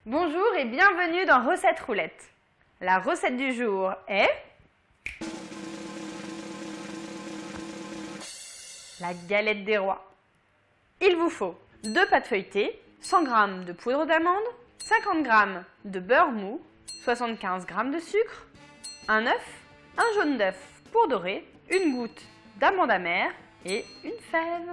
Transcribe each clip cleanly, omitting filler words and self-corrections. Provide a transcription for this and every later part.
Bonjour et bienvenue dans Recette Roulette. La recette du jour est la galette des rois. Il vous faut 2 pâtes feuilletées, 100 g de poudre d'amande, 50 g de beurre mou, 75 g de sucre, un œuf, un jaune d'œuf pour dorer, une goutte d'amande amère et une fève.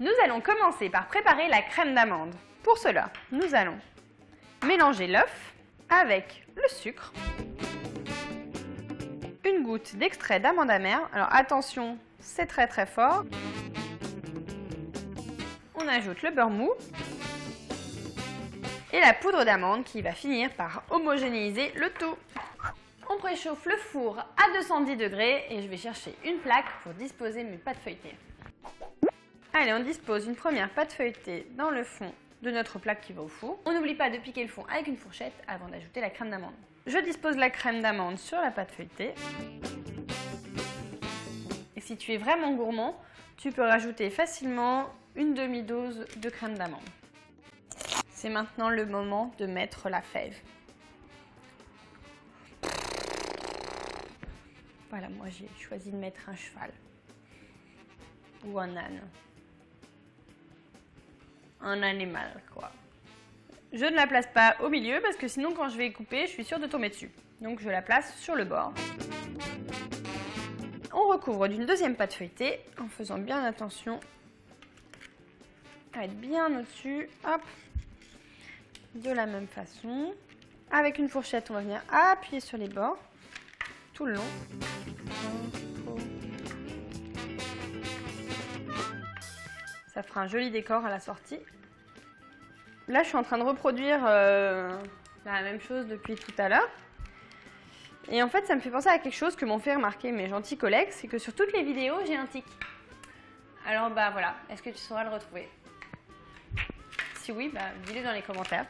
Nous allons commencer par préparer la crème d'amande. Pour cela, nous allons mélanger l'œuf avec le sucre, une goutte d'extrait d'amande amère. Alors attention, c'est très fort. On ajoute le beurre mou et la poudre d'amande qui va finir par homogénéiser le tout. On préchauffe le four à 210 degrés et je vais chercher une plaque pour disposer mes pâtes feuilletées. Allez, on dispose une première pâte feuilletée dans le fond de notre plaque qui va au four. On n'oublie pas de piquer le fond avec une fourchette avant d'ajouter la crème d'amande. Je dispose la crème d'amande sur la pâte feuilletée. Et si tu es vraiment gourmand, tu peux rajouter facilement une demi-dose de crème d'amande. C'est maintenant le moment de mettre la fève. Voilà, moi j'ai choisi de mettre un cheval ou un âne. Un animal, quoi. Je ne la place pas au milieu parce que sinon quand je vais couper, je suis sûre de tomber dessus. Donc je la place sur le bord. On recouvre d'une deuxième pâte feuilletée en faisant bien attention à être bien au-dessus. Hop. De la même façon. Avec une fourchette, on va venir appuyer sur les bords tout le long. Ça fera un joli décor à la sortie. Là, je suis en train de reproduire la même chose depuis tout à l'heure. Et en fait, ça me fait penser à quelque chose que m'ont fait remarquer mes gentils collègues, c'est que sur toutes les vidéos, j'ai un tic. Alors, bah voilà, est-ce que tu sauras le retrouver? Si oui, bah dis-le dans les commentaires.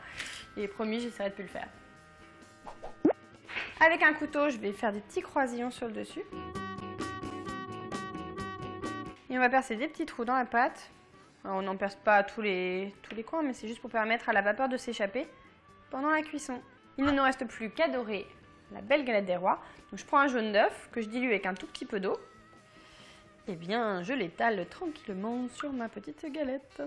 Et promis, j'essaierai de plus le faire. Avec un couteau, je vais faire des petits croisillons sur le dessus. Et on va percer des petits trous dans la pâte. Alors, on n'en perce pas tous les coins, mais c'est juste pour permettre à la vapeur de s'échapper pendant la cuisson. Il ne nous reste plus qu'à dorer la belle galette des rois. Donc, je prends un jaune d'œuf que je dilue avec un tout petit peu d'eau. Et bien, je l'étale tranquillement sur ma petite galette.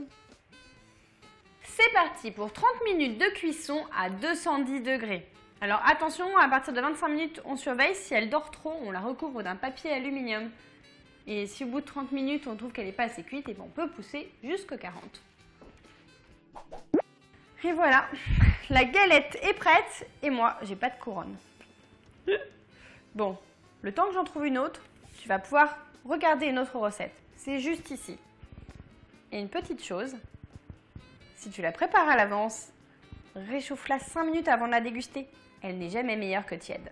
C'est parti pour 30 minutes de cuisson à 210 degrés. Alors attention, à partir de 25 minutes, on surveille. Si elle dort trop, on la recouvre d'un papier aluminium. Et si au bout de 30 minutes, on trouve qu'elle n'est pas assez cuite, et bien on peut pousser jusqu'à 40. Et voilà, la galette est prête et moi, j'ai pas de couronne. Bon, le temps que j'en trouve une autre, tu vas pouvoir regarder une autre recette. C'est juste ici. Et une petite chose, si tu la prépares à l'avance, réchauffe-la 5 minutes avant de la déguster. Elle n'est jamais meilleure que tiède.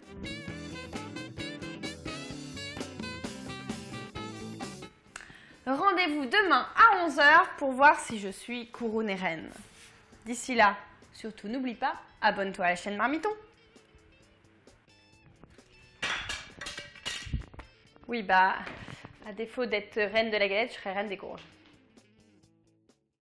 Rendez-vous demain à 11 h pour voir si je suis couronne et reine. D'ici là, surtout n'oublie pas, abonne-toi à la chaîne Marmiton. Oui, bah, à défaut d'être reine de la galette, je serai reine des courges.